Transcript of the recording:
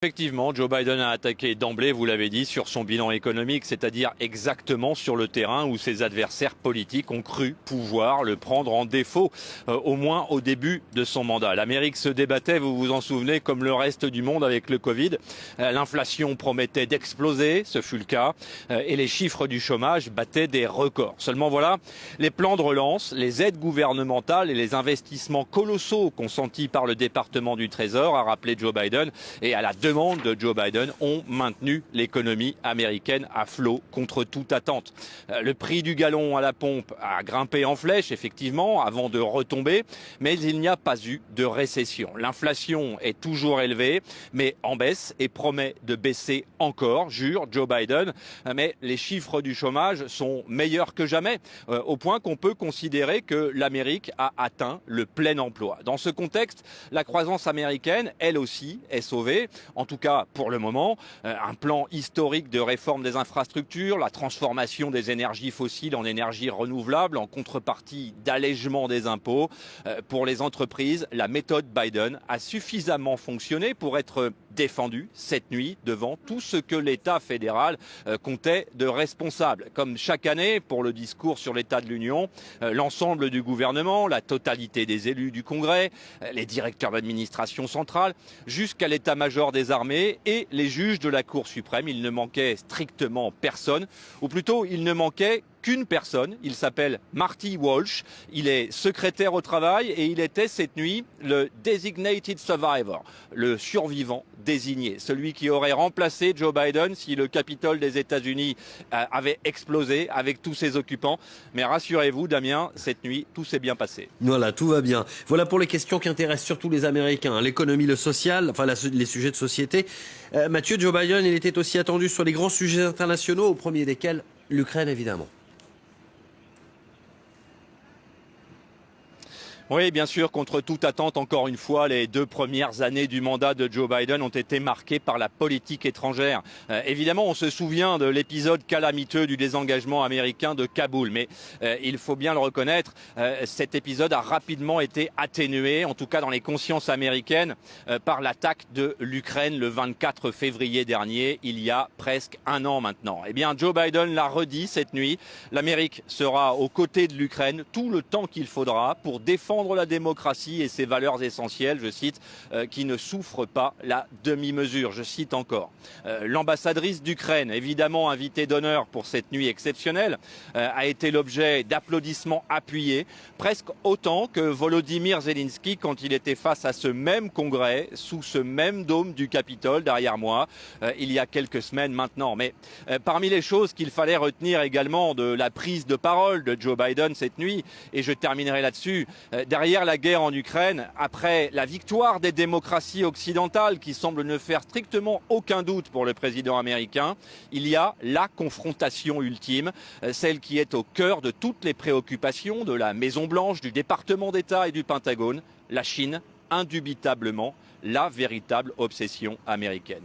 Effectivement, Joe Biden a attaqué d'emblée, vous l'avez dit, sur son bilan économique, c'est-à-dire exactement sur le terrain où ses adversaires politiques ont cru pouvoir le prendre en défaut, au moins au début de son mandat. L'Amérique se débattait, vous vous en souvenez, comme le reste du monde avec le Covid. L'inflation promettait d'exploser, ce fut le cas, et les chiffres du chômage battaient des records. Seulement voilà, les plans de relance, les aides gouvernementales et les investissements colossaux consentis par le département du Trésor, a rappelé Joe Biden, et à la demande de Joe Biden ont maintenu l'économie américaine à flot contre toute attente. Le prix du gallon à la pompe a grimpé en flèche, effectivement, avant de retomber, mais il n'y a pas eu de récession. L'inflation est toujours élevée, mais en baisse et promet de baisser encore, jure Joe Biden. Mais les chiffres du chômage sont meilleurs que jamais, au point qu'on peut considérer que l'Amérique a atteint le plein emploi. Dans ce contexte, la croissance américaine, elle aussi, est sauvée. En tout cas, pour le moment, un plan historique de réforme des infrastructures, la transformation des énergies fossiles en énergies renouvelables en contrepartie d'allègement des impôts. Pour les entreprises, la méthode Biden a suffisamment fonctionné pour être défendue cette nuit devant tout ce que l'État fédéral comptait de responsables. Comme chaque année, pour le discours sur l'état de l'Union, l'ensemble du gouvernement, la totalité des élus du Congrès, les directeurs d'administration centrale, jusqu'à l'état-major des armées et les juges de la Cour suprême. Il ne manquait strictement personne, ou plutôt il ne manquait qu'une personne, il s'appelle Marty Walsh, il est secrétaire au travail et il était cette nuit le designated survivor, le survivant désigné, celui qui aurait remplacé Joe Biden si le Capitole des États-Unis avait explosé avec tous ses occupants. Mais rassurez-vous Damien, cette nuit tout s'est bien passé. Voilà, tout va bien. Voilà pour les questions qui intéressent surtout les Américains, l'économie, le social, enfin les sujets de société. Mathieu, Joe Biden, il était aussi attendu sur les grands sujets internationaux, au premier desquels l'Ukraine évidemment. Oui, bien sûr, contre toute attente, encore une fois, les 2 premières années du mandat de Joe Biden ont été marquées par la politique étrangère. Évidemment, on se souvient de l'épisode calamiteux du désengagement américain de Kaboul, mais il faut bien le reconnaître, cet épisode a rapidement été atténué, en tout cas dans les consciences américaines, par l'attaque de l'Ukraine le 24 février dernier, il y a presque un an maintenant. Eh bien, Joe Biden l'a redit cette nuit, l'Amérique sera aux côtés de l'Ukraine tout le temps qu'il faudra pour défendre la démocratie et ses valeurs essentielles, je cite, qui ne souffrent pas la demi-mesure. Je cite encore. L'ambassadrice d'Ukraine, évidemment invitée d'honneur pour cette nuit exceptionnelle, a été l'objet d'applaudissements appuyés, presque autant que Volodymyr Zelensky quand il était face à ce même congrès, sous ce même dôme du Capitole derrière moi, il y a quelques semaines maintenant. Mais parmi les choses qu'il fallait retenir également de la prise de parole de Joe Biden cette nuit, et je terminerai là-dessus, derrière la guerre en Ukraine, après la victoire des démocraties occidentales qui semblent ne faire strictement aucun doute pour le président américain, il y a la confrontation ultime, celle qui est au cœur de toutes les préoccupations de la Maison-Blanche, du département d'État et du Pentagone, la Chine, indubitablement la véritable obsession américaine.